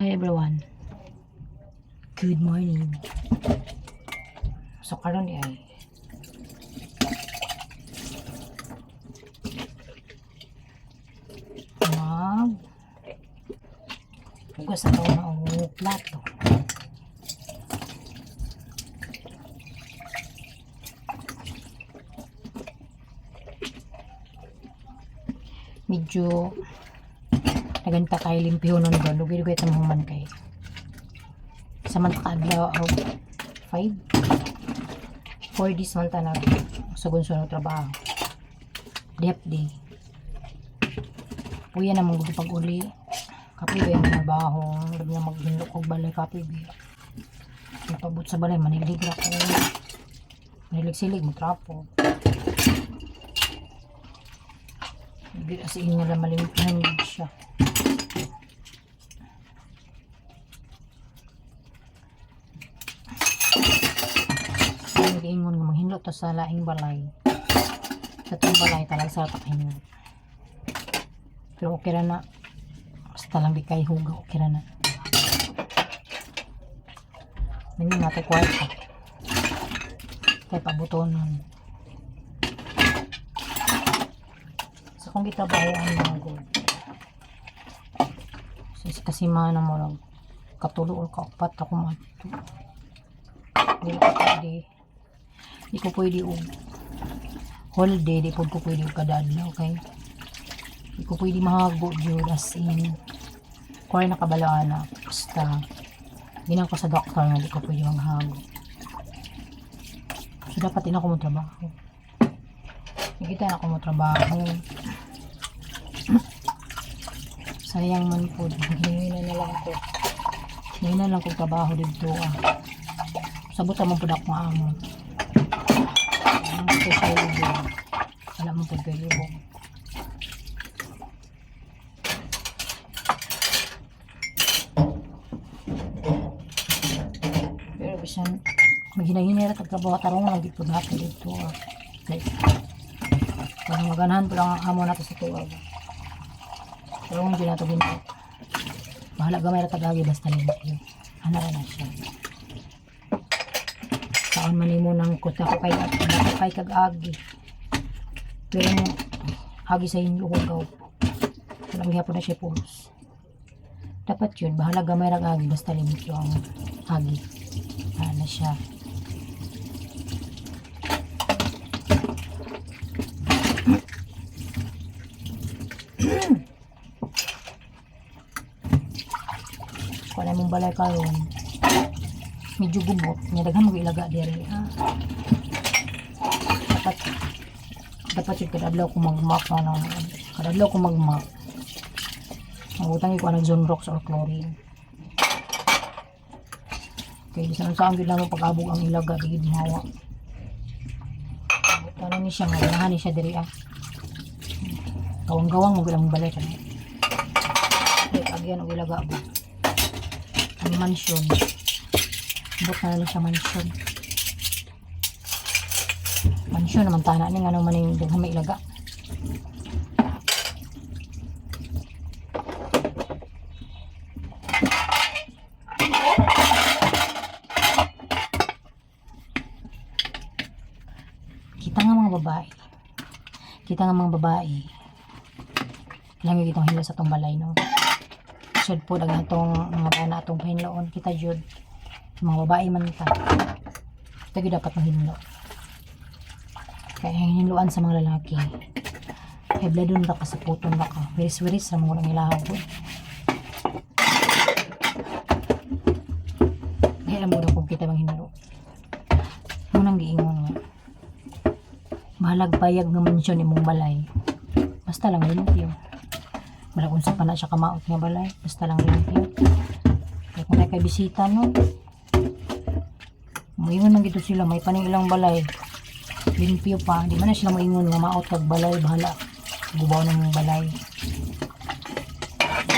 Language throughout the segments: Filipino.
Hi everyone, good morning. So karon ay mag hugas ako ng plato. Medyo naganta kay limpyo nun ba lugay-lugay tamang man kay samanta kaadlaw og 4 days man ta na sa gunso trabaho dep day puya na mong pag uli kape ba yung trabaho labi na maghinlok og balay kape ba napabot sa balay manilig ra ko manilig-silig mo trapo hindi kasi inyo lang malimpihan siya. Ingon nga manghinlo to sa laing balay sa itong balay talag sa takhinlo pero okay ra na basta lang di kay huga okay ra na nangin natin kwarta kay pabutonon sa kong gitrabaho ang mga good kasi mana mo lang katulo o kaupat ako mato di ko pwede og holiday, di po ko pwede og kadadlaw okay? Di ko pwede mahago jud as in kung nakabalaan na basta ginang ko sa doktor nga di ko pwede maghago so dapat din ako mo trabaho nakita na ako mo trabaho sayang man po hingi na lang ko hingi na lang ko trabaho dito sabot naman po na akong amo special libong wala mo po kayo libong pero bisan maghinahinira tagtrabaho tarong lagi po natin dito like kung maganahan po lang ang amo natin sa tuwag pero kung hindi nato ginto bahala gamay na tagagi basta limpyo ano na siya saan manimo ng kuta ko kay kag-agi pero agi sa inyo hugaw walang gihapon na siya pulos dapat yun bahala gamay rag agi basta limpyo ang agi na siya wala mong balay karon medyo gubot nga daghang mag-ilaga diri dapat yung kadadlaw ko mag-map kadadlaw ko mag-map ang utang ko ng Zonrox or chlorine kaya bisan saan gid lang pag-abog ang ilaga digid mawa tanong ni siya nga ganahan ni siya diri gawang-gawang mo gilang balay kani kaya agyan og ilaga ba ang mansion bot na lang siya mansion naman tana ni nga naman yung daghang may ilaga kita nga mga babae lang yung itong hilo sa itong balay no sud po dagang itong mga bana itong hinloon kita jud mga babae man ta ito yung dapat mahinlo kaya hinluan sa mga lalaki hebladon ra ka sa puton ra ka wiris-wiris sa mga ilahaw po kaya mo na kung kita bang hinlo munang giingon nga mahalag payag nga mansyon imong balay basta lang limpyo wala kung sa pa na siya kamaot nga balay basta lang limpyo kaya kung kay bisita no moingon man gito sila may paning ilang balay limpyo pa di man na sila moingon nga maot kag balay bahala gubaw ng balay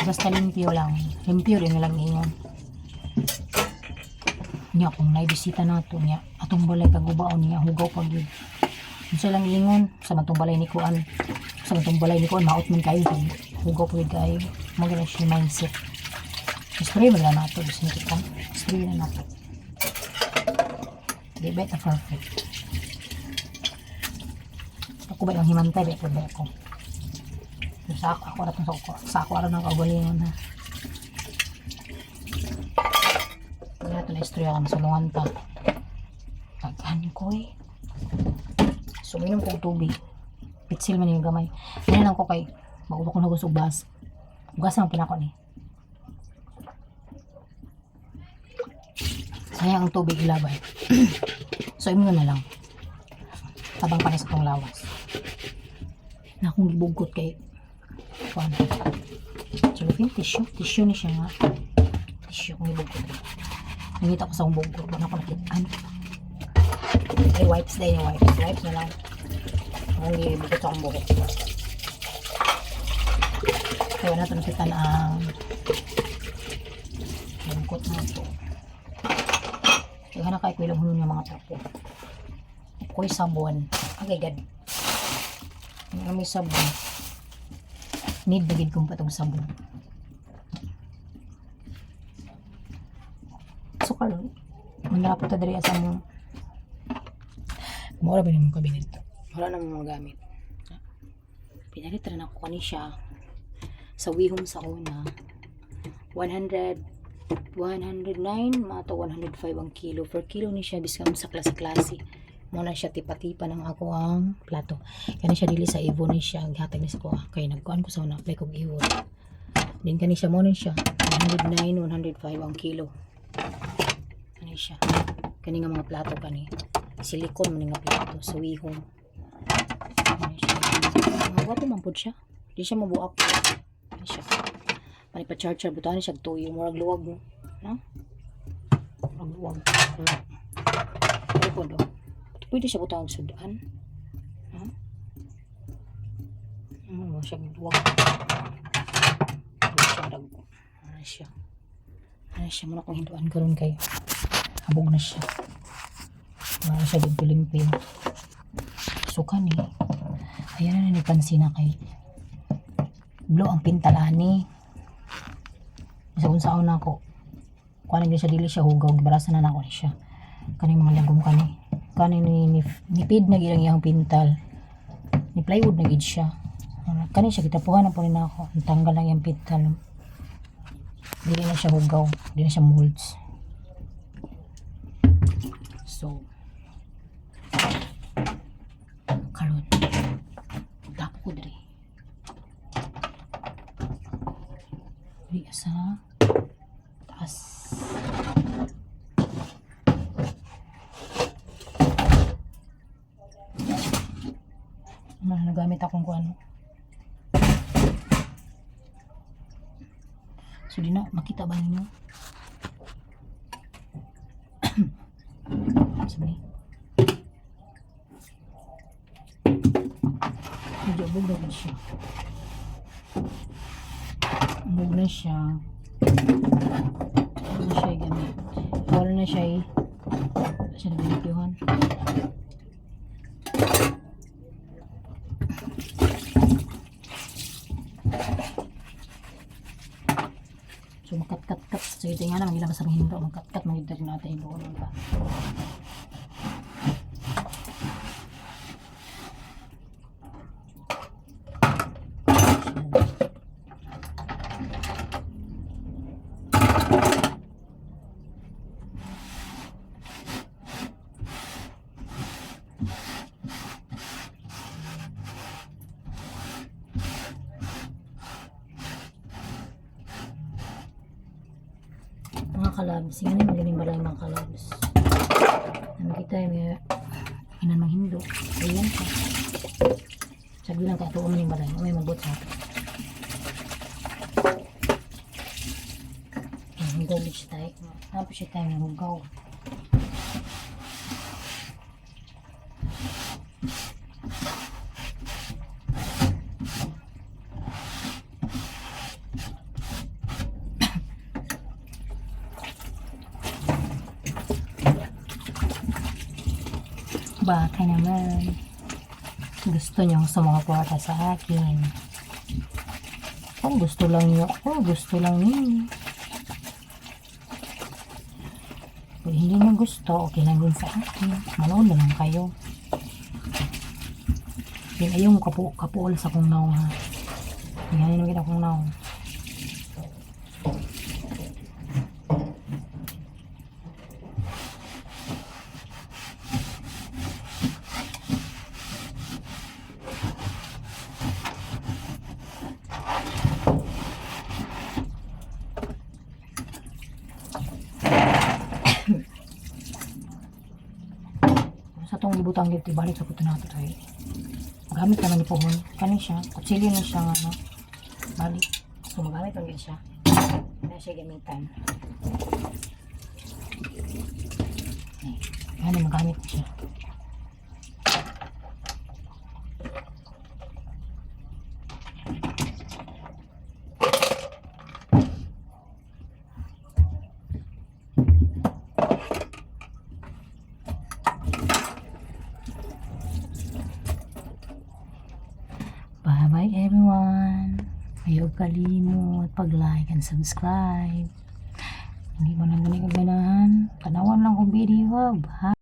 basta limpyo lang limpyo rin lang ingon niya kung naibisita nato niya atong balay kag gubaw niya hugaw pag yun unsa lang ingon sa matong balay ni kuan maot man kayo hugaw pag kayo magana siya mindset Spray mo na nato. Gusto nyo kita. Spray na nato. Di ba ito perfect. Ako ba yung himantay? Ba ito ba ako? Sa ako na itong sa ako araw ng kaugalingon ha. Kaya ito na istorya ka. Masulungan ta. Taghan ko eh. Suminom kong tubig. Pitsil man yung gamay. Ganyan lang ko kay maulo ko na gusto bas. Ugas ang pinako ni. Sayang ang tubig ilabay. So imo na lang. Tabang pa na sa tong lawas. Na akong gibugot kay kuan. Cellophane tissue. Tissue ni siya nga. Tissue kong gibugot. Nangita ko sa umbog ko. Ano ko nakitaan. Ay wipes din yung wipes. Wipes na lang. Ang gibugot sa umbog ko. Kaya na ito nakitaan ang lungkot na ito. Kaya na kahit wilang hulun yung mga trapo. Ako'y sabon. Okay, God. May sabon. Need na gid kong patong sabon. Sukal. Mandapat ta diri sa mo. Mura ba naman kabinet? Wala namang mga gamit. Pinalit rin ako kani siya sa wihom sa una. 109 mato 105 ang kilo. Per kilo ni siya biskam sa klase-klase. Muna siya tipa-tipa ng ako ang plato. Kani siya dili sa Evo ni siya gihatag ni sa ko. Kay nagkuan ko sa una apply kog Evo. Din kani siya mo ni siya 109 105 ang kilo. Kani siya. Kani nga mga plato kani. Silikon man nga plato sa wihom. Kani siya. Magwapo man pud siya. Di siya mabuak. Kani siya. Pani pa charger butan siya tuyo murag luwag mo. No? Murag luwag. Pero po do. Pwede siya butang sudan. Ha? Ano siya duwag. Ano siya dago. Ano siya. Ano siya muna kung hinduan karon kay habog na siya. Ano siya limpi-limpi. Suka ni. Ayan na nipansin na kay blue ang pintalani. Sa una ko. Kuha na siya dili siya hugaw. Barasan na ako ni siya. Kaning mga lagom kani. Kani nipid na gilang iyang pintal. Ni plywood na gid siya. Kani siya kitapuhan na po rin ako. Ang tanggal lang iyang pintal. Dili na siya hugaw. Dili na siya molds. So karon tapo ko diri. Diri sa taas. Nagamit akong kuan. So di na makita ba ninyo? Sabi. Medyo bugog na siya. Bugog na siya. Wala na siya gamit. Wala na siya siya nabinipiyuhan. So makat-kat-kat. So ito nga naman ilabas ang hindo. Makat-kat magiging natin yung buwan ba. Mga kalabs, yung magaling balay mga kalabs. Ano kita yung inan mang hindo. Ayan pa. Sabi lang kato ko man yung balay. May magbot sa akin. Hugaw siya tayo. Tapos siya tayo ng hugaw. Baka naman gusto nyo sumuporta sa akin. Kung gusto lang nyo, gusto lang ninyo. Kung hindi nyo gusto, okay lang din sa akin. Manood na lang kayo. Yung ayaw mo kapuol sa kong naw ha. Tingnan nyo kita kong naw. Sa tong ibutang dito, balik sa puto natin ay magamit naman ni Pohon. Kani siya, kutsilyo na siya ano. Balik. So magamit lang din siya. Kaya siya gamitan. Yan, magamit siya. Bye-bye everyone. Ayaw kalimot pag-like and subscribe. Hindi mo nang ganit kaganahan. Tanawan lang kong video. Bye.